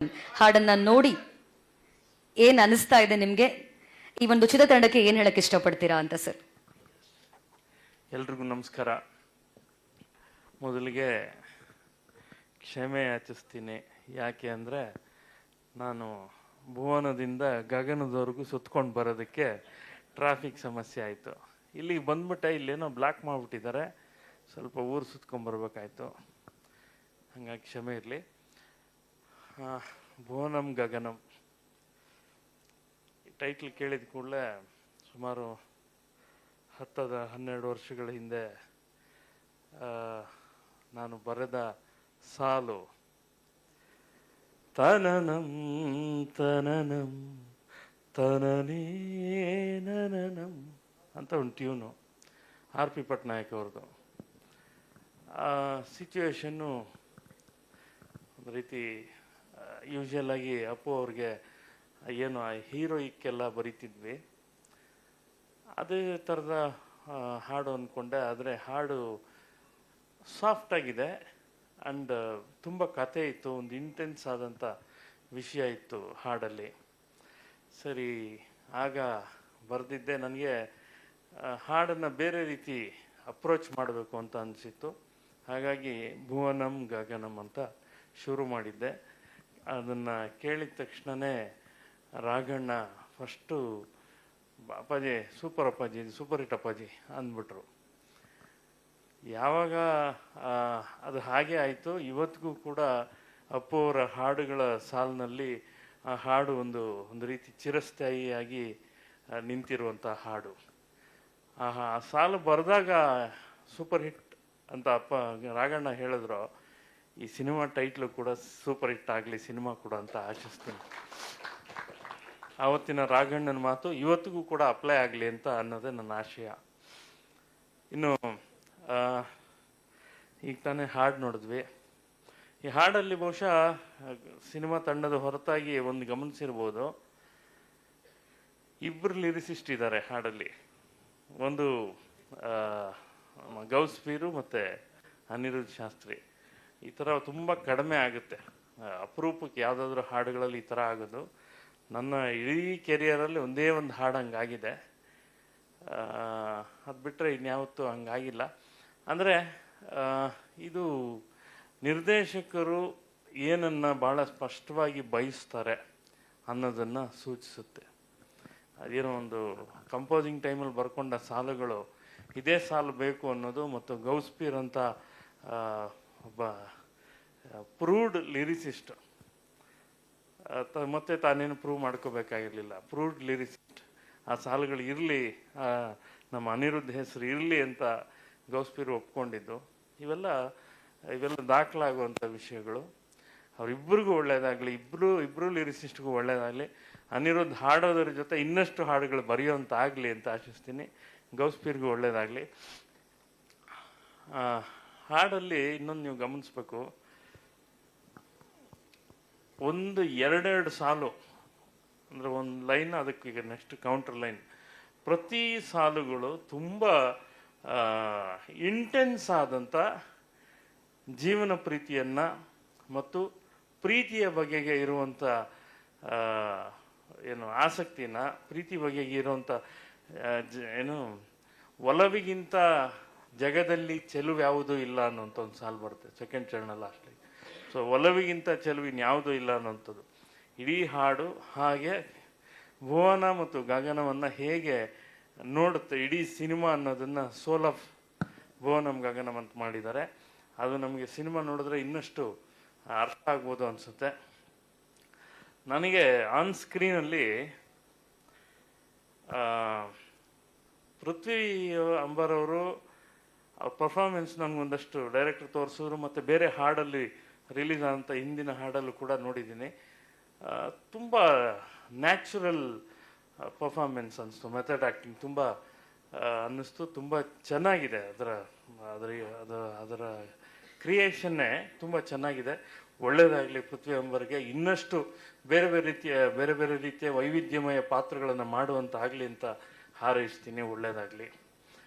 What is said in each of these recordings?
ಹಾಡನ್ನ ನೋಡಿ ಏನ್ ಅನಿಸ್ತಾ ಇದೆ ನಿಮ್ಗೆ? ಈ ಒಂದು ಚಿತ್ರತಂಡಕ್ಕೆ ಏನ್ ಹೇಳಕ್ ಇಷ್ಟಪಡ್ತೀರಾ ಅಂತ ಸರ್? ಎಲ್ರಿಗೂ ನಮಸ್ಕಾರ. ಮೊದಲಿಗೆ ಕ್ಷಮೆ ಯಾಚಿಸ್ತೀನಿ. ಯಾಕೆ ಅಂದರೆ ನಾನು ಭುವನದಿಂದ ಗಗನದವರೆಗೂ ಸುತ್ಕೊಂಡು ಬರೋದಕ್ಕೆ ಟ್ರಾಫಿಕ್ ಸಮಸ್ಯೆ ಆಯಿತು. ಇಲ್ಲಿಗೆ ಬಂದ್ಬಿಟ್ಟೆ, ಇಲ್ಲೇನೋ ಬ್ಲಾಕ್ ಮಾಡಿಬಿಟ್ಟಿದ್ದಾರೆ, ಸ್ವಲ್ಪ ಊರು ಸುತ್ಕೊಂಡ್ಬರ್ಬೇಕಾಯ್ತು. ಹಾಗಾಗಿ ಕ್ಷಮೆ ಇರಲಿ. ಭುವನಂ ಗಗನಂ ಟೈಟ್ಲ್ ಕೇಳಿದ ಕೂಡಲೇ ಸುಮಾರು 10-12 ವರ್ಷಗಳ ಹಿಂದೆ ನಾನು ಬರೆದ ಸಾಲು ತನನಂ ತನನಂ ತನನೇ ನನನಂ ಅಂತ ಒಂದು ಟ್ಯೂನು, ಆರ್ ಪಿ ಪಟ್ನಾಯಕ್ ಅವ್ರದ್ದು. ಆ ಸಿಚುವೇಶನ್ನು ಒಂದು ರೀತಿ ಯೂಶಲ್ ಆಗಿ ಅಪ್ಪು ಅವ್ರಿಗೆ ಏನು ಆ ಹೀರೋಯಿಕ್ಕೆಲ್ಲ ಬರೀತಿದ್ವಿ, ಅದೇ ಥರದ ಹಾಡು ಅಂದ್ಕೊಂಡೆ. ಆದರೆ ಹಾಡು ಸಾಫ್ಟಾಗಿದೆ ಆ್ಯಂಡ್ ತುಂಬ ಕಥೆ ಇತ್ತು, ಒಂದು ಇಂಟೆನ್ಸ್ ಆದಂಥ ವಿಷಯ ಇತ್ತು ಹಾಡಲ್ಲಿ. ಸರಿ, ಆಗ ಬರೆದಿದ್ದೆ. ನನಗೆ ಹಾಡನ್ನು ಬೇರೆ ರೀತಿ ಅಪ್ರೋಚ್ ಮಾಡಬೇಕು ಅಂತ ಅನಿಸಿತ್ತು. ಹಾಗಾಗಿ ಭುವನಂ ಗಗನಂ ಅಂತ ಶುರು ಮಾಡಿದ್ದೆ. ಅದನ್ನು ಕೇಳಿದ ತಕ್ಷಣವೇ ರಾಘಣ್ಣ ಫಸ್ಟು ಅಪ್ಪಾಜಿ ಸೂಪರ್ ಅಪ್ಪಾಜಿ, ಸೂಪರ್ ಹಿಟ್ ಅಪ್ಪಾಜಿ ಅಂದ್ಬಿಟ್ರು. ಯಾವಾಗ ಅದು ಹಾಗೆ ಆಯಿತು, ಇವತ್ತಿಗೂ ಕೂಡ ಅಪ್ಪು ಅವರ ಹಾಡುಗಳ ಸಾಲಿನಲ್ಲಿ ಆ ಹಾಡು ಒಂದು ರೀತಿ ಚಿರಸ್ಥಾಯಿಯಾಗಿ ನಿಂತಿರುವಂಥ ಹಾಡು. ಆ ಸಾಲು ಬರೆದಾಗ ಸೂಪರ್ ಹಿಟ್ ಅಂತ ಅಪ್ಪ ರಾಘಣ್ಣ ಹೇಳಿದ್ರು. ಈ ಸಿನಿಮಾ ಟೈಟ್ಲು ಕೂಡ ಸೂಪರ್ ಹಿಟ್ ಆಗಲಿ ಸಿನಿಮಾ ಕೂಡ ಅಂತ ಆಶಿಸ್ತೀನಿ. ಆವತ್ತಿನ ರಾಘಣ್ಣನ ಮಾತು ಇವತ್ತಿಗೂ ಕೂಡ ಅಪ್ಲೈ ಆಗಲಿ ಅಂತ ಅನ್ನೋದೇ ನನ್ನ ಆಶಯ. ಇನ್ನು ಈಗ ತಾನೇ ಹಾಡು ನೋಡಿದ್ವಿ. ಈ ಹಾಡಲ್ಲಿ ಬಹುಶಃ ಸಿನಿಮಾ ತಂಡದ ಹೊರತಾಗಿ ಒಂದು ಗಮನಿಸಿರ್ಬೋದು, ಇಬ್ಬರು ಲಿರಿಸಿಸ್ಟ್ ಇದ್ದಾರೆ ಹಾಡಲ್ಲಿ. ಒಂದು ಗೌಸ್ಪೀರು ಮತ್ತು ಅನಿರುದ್ಧ್ ಶಾಸ್ತ್ರಿ. ಈ ಥರ ತುಂಬ ಕಡಿಮೆ ಆಗುತ್ತೆ, ಅಪರೂಪಕ್ಕೆ ಯಾವುದಾದ್ರೂ ಹಾಡುಗಳಲ್ಲಿ ಈ ಥರ ಆಗೋದು. ನನ್ನ ಇಡೀ ಕೆರಿಯರಲ್ಲಿ ಒಂದೇ ಒಂದು ಹಾಡು ಹಂಗಾಗಿದೆ. ಅದು ಬಿಟ್ಟರೆ ಇನ್ಯಾವತ್ತೂ ಹಂಗಾಗಿಲ್ಲ. ಅಂದರೆ ಇದು ನಿರ್ದೇಶಕರು ಏನನ್ನು ಭಾಳ ಸ್ಪಷ್ಟವಾಗಿ ಬಯಸ್ತಾರೆ ಅನ್ನೋದನ್ನು ಸೂಚಿಸುತ್ತೆ. ಅದೇನೋ ಒಂದು ಕಂಪೋಸಿಂಗ್ ಟೈಮಲ್ಲಿ ಬರ್ಕೊಂಡ ಸಾಲುಗಳು ಇದೇ ಸಾಲು ಬೇಕು ಅನ್ನೋದು, ಮತ್ತು ಗೌಸ್ಪೀರ್ ಅಂತ ಒಬ್ಬ ಪ್ರೂವ್ಡ್ ಲಿರಿಸಿಸ್ಟ್, ಮತ್ತೆ ತಾನೇನು ಪ್ರೂವ್ ಮಾಡ್ಕೋಬೇಕಾಗಿರಲಿಲ್ಲ, ಪ್ರೂವ್ಡ್ ಲಿರಿಸಿಸ್ಟ್. ಆ ಸಾಲುಗಳು ಇರಲಿ, ನಮ್ಮ ಅನಿರುದ್ಧ ಹೆಸರು ಇರಲಿ ಅಂತ ಗೌಸ್ಪೀರ್ ಒಪ್ಕೊಂಡಿದ್ದು. ಇವೆಲ್ಲ ದಾಖಲಾಗುವಂಥ ವಿಷಯಗಳು. ಅವರಿಬ್ಬರಿಗೂ ಒಳ್ಳೆಯದಾಗಲಿ, ಇಬ್ಬರು ಲಿರಿಸಿಸ್ಟ್ಗೂ ಒಳ್ಳೆಯದಾಗಲಿ. ಅನಿರುದ್ಧ ಹಾಡೋದ್ರ ಜೊತೆ ಇನ್ನಷ್ಟು ಹಾಡುಗಳು ಬರೆಯೋಂಥ ಆಗಲಿ ಅಂತ ಆಶಿಸ್ತೀನಿ. ಗೌಸ್ಪೀರ್ಗೂ ಒಳ್ಳೆಯದಾಗಲಿ. ಹಾಡಲ್ಲಿ ಇನ್ನೊಂದು ನೀವು ಗಮನಿಸ್ಬೇಕು, ಒಂದು ಎರಡೆರಡು ಸಾಲು ಅಂದರೆ ಒಂದು ಲೈನ್, ಅದಕ್ಕೆ ಈಗ ನೆಕ್ಸ್ಟ್ ಕೌಂಟರ್ ಲೈನ್, ಪ್ರತಿ ಸಾಲುಗಳು ತುಂಬ ಇಂಟೆನ್ಸ್ ಆದಂಥ ಜೀವನ ಪ್ರೀತಿಯನ್ನು ಮತ್ತು ಪ್ರೀತಿಯ ಬಗೆಗೆ ಇರುವಂಥ ಏನು ಆಸಕ್ತಿನ, ಪ್ರೀತಿ ಬಗೆಗೆ ಇರುವಂಥ ಏನು ಒಲವಿಗಿಂತ ಜಗದಲ್ಲಿ ಚೆಲುವು ಯಾವುದೂ ಇಲ್ಲ ಅನ್ನೋಂಥ ಒಂದು ಸಾಲು ಬರುತ್ತೆ ಸೆಕೆಂಡ್ ಚರಣ ಲಾಸ್ಟ್ಲಿ. ಸೊ ಒಲವಿಗಿಂತ ಚೆಲುವಿನ ಯಾವುದೂ ಇಲ್ಲ ಅನ್ನೋಂಥದ್ದು ಇಡೀ ಹಾಡು. ಹಾಗೆ ಭುವನ ಮತ್ತು ಗಗನವನ್ನು ಹೇಗೆ ನೋಡುತ್ತೆ ಇಡೀ ಸಿನಿಮಾ ಅನ್ನೋದನ್ನು ಸೋಲ್ ಆಫ್ ಭುವನಂ ಗಗನಂ ಅಂತ ಮಾಡಿದ್ದಾರೆ. ಅದು ನಮಗೆ ಸಿನಿಮಾ ನೋಡಿದ್ರೆ ಇನ್ನಷ್ಟು ಅರ್ಥ ಆಗ್ಬೋದು ಅನಿಸುತ್ತೆ. ನನಗೆ ಆನ್ ಸ್ಕ್ರೀನಲ್ಲಿ ಪೃಥ್ವಿ ಅಂಬರ್ ಅವರು ಅವ್ರ ಪರ್ಫಾರ್ಮೆನ್ಸ್ ನನಗೊಂದಷ್ಟು ಡೈರೆಕ್ಟರ್ ತೋರಿಸಿದ್ರು, ಮತ್ತು ಬೇರೆ ಹಾಡಲ್ಲಿ ರಿಲೀಸ್ ಆದಂಥ ಹಿಂದಿನ ಹಾಡಲ್ಲೂ ಕೂಡ ನೋಡಿದ್ದೀನಿ. ತುಂಬ ನ್ಯಾಚುರಲ್ ಪರ್ಫಾರ್ಮೆನ್ಸ್ ಅನ್ನಿಸ್ತು, ಮೆಥಡ್ ಆ್ಯಕ್ಟಿಂಗ್ ತುಂಬ ಅನ್ನಿಸ್ತು. ತುಂಬ ಚೆನ್ನಾಗಿದೆ, ಅದರ ಕ್ರಿಯೇಷನ್ನೇ ತುಂಬ ಚೆನ್ನಾಗಿದೆ. ಒಳ್ಳೆಯದಾಗಲಿ ಪೃಥ್ವಿ ಅಂಬರ್ಗೆ. ಇನ್ನಷ್ಟು ಬೇರೆ ಬೇರೆ ರೀತಿಯ ವೈವಿಧ್ಯಮಯ ಪಾತ್ರಗಳನ್ನು ಮಾಡುವಂಥ ಆಗಲಿ ಅಂತ ಹಾರೈಸ್ತೀನಿ. ಒಳ್ಳೆಯದಾಗಲಿ.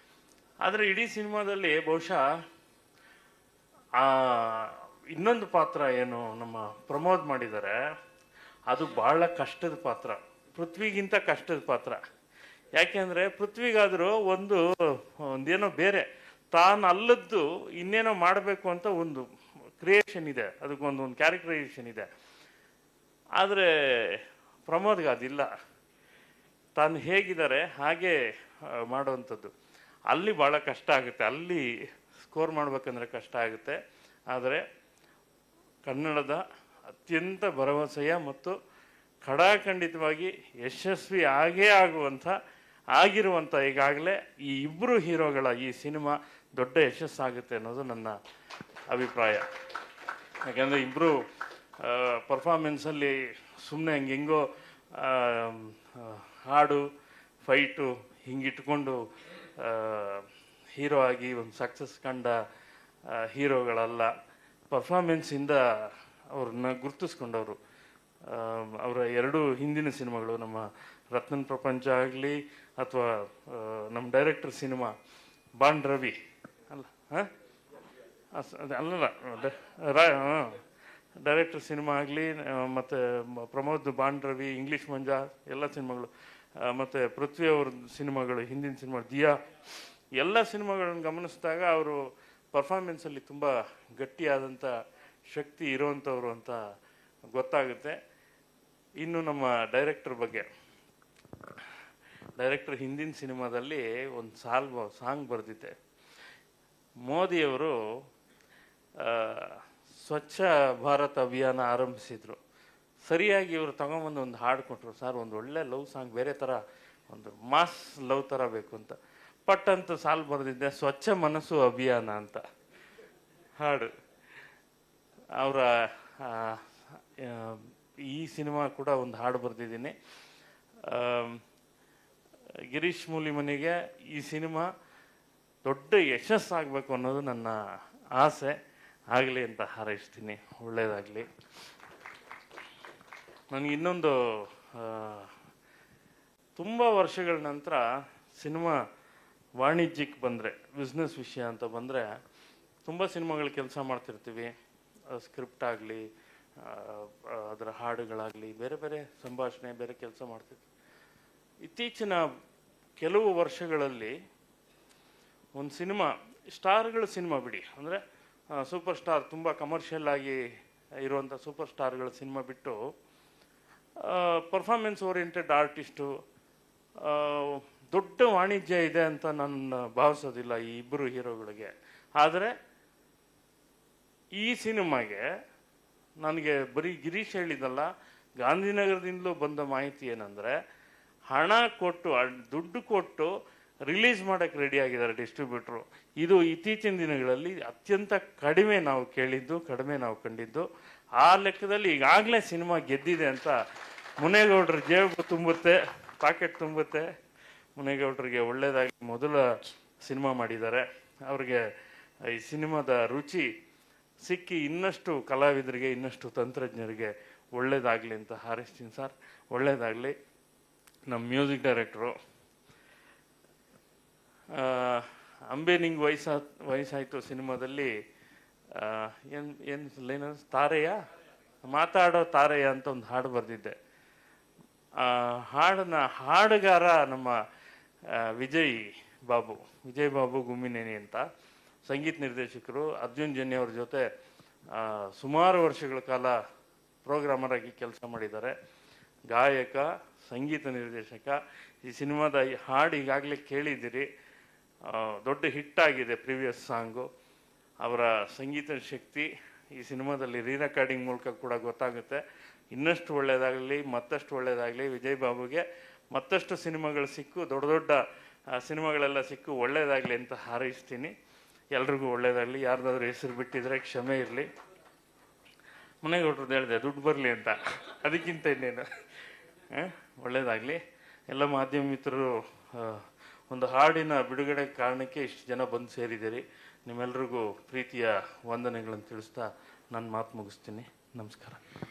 ಆದರೆ ಇಡೀ ಸಿನಿಮಾದಲ್ಲಿ ಬಹುಶಃ ಇನ್ನೊಂದು ಪಾತ್ರ ಏನು ನಮ್ಮ ಪ್ರಮೋದ್ ಮಾಡಿದ್ದಾರೆ, ಅದು ಬಹಳ ಕಷ್ಟದ ಪಾತ್ರ, ಪೃಥ್ವಿಗಿಂತ ಕಷ್ಟದ ಪಾತ್ರ. ಯಾಕೆಂದರೆ ಪೃಥ್ವಿಗಾದರೂ ಒಂದೇನೋ ಬೇರೆ ತಾನು ಅಲ್ಲದ್ದು ಇನ್ನೇನೋ ಮಾಡಬೇಕು ಅಂತ ಒಂದು ಕ್ರಿಯೇಷನ್ ಇದೆ, ಅದಕ್ಕೊಂದು ಕ್ಯಾರೆಕ್ಟರೈಸೇಷನ್ ಇದೆ. ಆದರೆ ಪ್ರಮೋದ್ಗೆ ಅದಿಲ್ಲ, ತಾನು ಹೇಗಿದ್ದಾರೆ ಹಾಗೆ ಮಾಡುವಂಥದ್ದು. ಅಲ್ಲಿ ಭಾಳ ಕಷ್ಟ ಆಗುತ್ತೆ, ಅಲ್ಲಿ ಸ್ಕೋರ್ ಮಾಡಬೇಕಂದ್ರೆ ಕಷ್ಟ ಆಗುತ್ತೆ. ಆದರೆ ಕನ್ನಡದ ಅತ್ಯಂತ ಭರವಸೆಯ ಮತ್ತು ಖಡಾಖಂಡಿತವಾಗಿ ಯಶಸ್ವಿ ಆಗಿರುವಂಥ ಈಗಾಗಲೇ ಈ ಇಬ್ಬರು ಹೀರೋಗಳ ಈ ಸಿನಿಮಾ ದೊಡ್ಡ ಯಶಸ್ಸಾಗುತ್ತೆ ಅನ್ನೋದು ನನ್ನ ಅಭಿಪ್ರಾಯ. ಯಾಕೆಂದರೆ ಇಬ್ಬರು ಪರ್ಫಾರ್ಮೆನ್ಸಲ್ಲಿ ಸುಮ್ಮನೆ ಹೆಂಗೋ ಹಾಡು ಫೈಟು ಹಿಂಗಿಟ್ಕೊಂಡು ಹೀರೋ ಆಗಿ ಒಂದು ಸಕ್ಸಸ್ ಕಂಡ ಹೀರೋಗಳಲ್ಲ. ಪರ್ಫಾರ್ಮೆನ್ಸಿಂದ ಅವ್ರನ್ನ ಗುರುತಿಸ್ಕೊಂಡವರು. ಅವರ ಎರಡು ಹಿಂದಿನ ಸಿನಿಮಾಗಳು, ನಮ್ಮ ರತ್ನನ್ ಪ್ರಪಂಚ ಆಗಲಿ ಅಥವಾ ನಮ್ಮ ಡೈರೆಕ್ಟರ್ ಸಿನಿಮಾ ಬಾಂಡ್ ರವಿ ಅಲ್ಲ ಅಲ್ಲಲ್ಲ ಡೈರೆಕ್ಟರ್ ಸಿನಿಮಾ ಆಗಲಿ, ಮತ್ತು ಪ್ರಮೋದ್ ಬಾಂಡ್ ರವಿ, ಇಂಗ್ಲೀಷ್ ಮಂಜಾ ಎಲ್ಲ ಸಿನಿಮಾಗಳು, ಮತ್ತು ಪೃಥ್ವಿ ಅವ್ರ ಸಿನಿಮಾಗಳು, ಹಿಂದಿನ ಸಿನಿಮಾ ದಿಯಾ, ಎಲ್ಲ ಸಿನಿಮಾಗಳನ್ನು ಗಮನಿಸಿದಾಗ ಅವರು ಪರ್ಫಾರ್ಮೆನ್ಸಲ್ಲಿ ತುಂಬ ಗಟ್ಟಿಯಾದಂಥ ಶಕ್ತಿ ಇರೋವಂಥವ್ರು ಅಂತ ಗೊತ್ತಾಗುತ್ತೆ. ಇನ್ನು ನಮ್ಮ ಡೈರೆಕ್ಟರ್ ಬಗ್ಗೆ, ಡೈರೆಕ್ಟರ್ ಹಿಂದಿನ ಸಿನಿಮಾದಲ್ಲಿ ಒಂದು ಸಾಂಗ್ ಬರೆದಿದ್ದೆ. ಮೋದಿಯವರು ಸ್ವಚ್ಛ ಭಾರತ್ ಅಭಿಯಾನ ಆರಂಭಿಸಿದರು. ಸರಿಯಾಗಿ ಇವರು ತಗೊಂಬಂದು ಒಂದು ಹಾಡು ಕೊಟ್ಟರು, ಸರ್ ಒಂದು ಒಳ್ಳೆ ಲವ್ ಸಾಂಗ್, ಬೇರೆ ಥರ ಒಂದು ಮಾಸ್ ಲವ್ ಥರ ಬೇಕು ಅಂತ. ಪಟ್ ಅಂತ ಸಾಲು ಬರೆದಿದ್ದೆ, ಸ್ವಚ್ಛ ಮನಸ್ಸು ಅಭಿಯಾನ ಅಂತ ಹಾಡು. ಅವರ ಈ ಸಿನಿಮಾ ಕೂಡ ಒಂದು ಹಾಡು ಬರೆದಿದ್ದೀನಿ. ಗಿರೀಶ್ ಮೂಲಿಮನಿಗೆ ಈ ಸಿನಿಮಾ ದೊಡ್ಡ ಯಶಸ್ಸಾಗಬೇಕು ಅನ್ನೋದು ನನ್ನ ಆಸೆ. ಆಗಲಿ ಅಂತ ಹಾರೈಸ್ತೀನಿ, ಒಳ್ಳೆಯದಾಗಲಿ. ನನಗೆ ಇನ್ನೊಂದು ತುಂಬ ವರ್ಷಗಳ ನಂತರ ಸಿನಿಮಾ ವಾಣಿಜ್ಯಕ್ಕೆ ಬಂದರೆ, ಬಿಸ್ನೆಸ್ ವಿಷಯ ಅಂತ ಬಂದರೆ, ತುಂಬ ಸಿನಿಮಾಗಳು ಕೆಲಸ ಮಾಡ್ತಿರ್ತೀವಿ. ಸ್ಕ್ರಿಪ್ಟ್ ಆಗಲಿ, ಅದರ ಹಾಡುಗಳಾಗಲಿ, ಬೇರೆ ಬೇರೆ ಸಂಭಾಷಣೆ, ಬೇರೆ ಕೆಲಸ ಮಾಡ್ತಿರ್ತೀವಿ. ಇತ್ತೀಚಿನ ಕೆಲವು ವರ್ಷಗಳಲ್ಲಿ ಒಂದು ಸಿನಿಮಾ, ಸ್ಟಾರ್ಗಳ ಸಿನಿಮಾ ಬಿಡಿ, ಅಂದರೆ ಸೂಪರ್ ಸ್ಟಾರ್, ತುಂಬ ಕಮರ್ಷಿಯಲ್ ಆಗಿ ಇರುವಂಥ ಸೂಪರ್ ಸ್ಟಾರ್ಗಳ ಸಿನಿಮಾ ಬಿಟ್ಟು ಪರ್ಫಾರ್ಮೆನ್ಸ್ ಓರಿಯೆಂಟೆಡ್ ಆರ್ಟಿಸ್ಟು ದೊಡ್ಡ ವಾಣಿಜ್ಯ ಇದೆ ಅಂತ ನಾನು ಭಾವಿಸೋದಿಲ್ಲ ಈ ಇಬ್ಬರು ಹೀರೋಗಳಿಗೆ. ಆದರೆ ಈ ಸಿನಿಮಾಗೆ ನನಗೆ ಬರೀ ಗಿರೀಶ್ ಹೇಳಿದಲ್ಲ, ಗಾಂಧಿನಗರದಿಂದಲೂ ಬಂದ ಮಾಹಿತಿ ಏನಂದರೆ, ಹಣ ಕೊಟ್ಟು ದುಡ್ಡು ಕೊಟ್ಟು ರಿಲೀಸ್ ಮಾಡೋಕ್ಕೆ ರೆಡಿ ಆಗಿದ್ದಾರೆ ಡಿಸ್ಟ್ರಿಬ್ಯೂಟ್ರು. ಇದು ಇತ್ತೀಚಿನ ದಿನಗಳಲ್ಲಿ ಅತ್ಯಂತ ಕಡಿಮೆ ನಾವು ಕೇಳಿದ್ದು, ಕಡಿಮೆ ನಾವು ಕಂಡಿದ್ದು. ಆ ಲೆಕ್ಕದಲ್ಲಿ ಈಗಾಗಲೇ ಸಿನಿಮಾ ಗೆದ್ದಿದೆ ಅಂತ ಮುನೇಗೌಡರ ಜೇಬು ತುಂಬುತ್ತೆ, ಪಾಕೆಟ್ ತುಂಬುತ್ತೆ. ಮುನೇಗೌಡರಿಗೆ ಒಳ್ಳೆಯದಾಗಿ ಮೊದಲ ಸಿನಿಮಾ ಮಾಡಿದ್ದಾರೆ. ಅವ್ರಿಗೆ ಈ ಸಿನಿಮಾದ ರುಚಿ ಸಿಕ್ಕಿ ಇನ್ನಷ್ಟು ಕಲಾವಿದರಿಗೆ, ಇನ್ನಷ್ಟು ತಂತ್ರಜ್ಞರಿಗೆ ಒಳ್ಳೆಯದಾಗಲಿ ಅಂತ ಹಾರೈಸ್ತೀನಿ ಸರ್. ಒಳ್ಳೆಯದಾಗಲಿ. ನಮ್ಮ ಮ್ಯೂಸಿಕ್ ಡೈರೆಕ್ಟ್ರು ಅಂಬೆ ನಿಂಗೆ ವಯಸ್ಸಾಯಿತು ಸಿನಿಮಾದಲ್ಲಿ ಏನು ತಾರೆಯ ಮಾತಾಡೋ ತಾರೆಯ ಅಂತ ಒಂದು ಹಾಡು ಬರೆದಿದ್ದೆ. ಹಾಡುಗಾರ ನಮ್ಮ ವಿಜಯ್ ಬಾಬು ಗುಮ್ಮಿನೇನಿ ಅಂತ ಸಂಗೀತ ನಿರ್ದೇಶಕರು. ಅರ್ಜುನ್ ಜನ್ಯ ಅವ್ರ ಜೊತೆ ಸುಮಾರು ವರ್ಷಗಳ ಕಾಲ ಪ್ರೋಗ್ರಾಮರ್ ಆಗಿ ಕೆಲಸ ಮಾಡಿದ್ದಾರೆ. ಗಾಯಕ, ಸಂಗೀತ ನಿರ್ದೇಶಕ. ಈ ಸಿನಿಮಾದ ಹಾಡು ಈಗಾಗಲೇ ಕೇಳಿದ್ದೀರಿ, ದೊಡ್ಡ ಹಿಟ್ಟಾಗಿದೆ ಪ್ರೀವಿಯಸ್ ಸಾಂಗು. ಅವರ ಸಂಗೀತದ ಶಕ್ತಿ ಈ ಸಿನಿಮಾದಲ್ಲಿ ರೀರೆಕಾರ್ಡಿಂಗ್ ಮೂಲಕ ಕೂಡ ಗೊತ್ತಾಗುತ್ತೆ. ಇನ್ನಷ್ಟು ಒಳ್ಳೆಯದಾಗಲಿ, ಮತ್ತಷ್ಟು ಒಳ್ಳೆಯದಾಗಲಿ. ವಿಜಯ್ ಬಾಬುಗೆ ಮತ್ತಷ್ಟು ಸಿನಿಮಾಗಳು ಸಿಕ್ಕು, ದೊಡ್ಡ ದೊಡ್ಡ ಸಿನಿಮಾಗಳೆಲ್ಲ ಸಿಕ್ಕು ಒಳ್ಳೆಯದಾಗಲಿ ಅಂತ ಹಾರೈಸ್ತೀನಿ. ಎಲ್ರಿಗೂ ಒಳ್ಳೆಯದಾಗಲಿ. ಯಾರ್ದಾದ್ರೂ ಹೆಸರು ಬಿಟ್ಟಿದ್ರೆ ಕ್ಷಮೆ ಇರಲಿ. ಮುನೇಗೌಡ್ರದ್ದು ಹೇಳಿದೆ ದುಡ್ಡು ಬರಲಿ ಅಂತ, ಅದಕ್ಕಿಂತ ಇನ್ನೇನು. ಒಳ್ಳೆಯದಾಗಲಿ. ಎಲ್ಲ ಮಾಧ್ಯಮ ಮಿತ್ರರು ಒಂದು ಹಾಡಿನ ಬಿಡುಗಡೆ ಕಾರಣಕ್ಕೆ ಇಷ್ಟು ಜನ ಬಂದು ಸೇರಿದ್ದೀರಿ. ನಿಮ್ಮೆಲ್ರಿಗೂ ಪ್ರೀತಿಯ ವಂದನೆಗಳನ್ನು ತಿಳಿಸ್ತಾ ನನ್ನ ಮಾತು ಮುಗಿಸ್ತೀನಿ. ನಮಸ್ಕಾರ.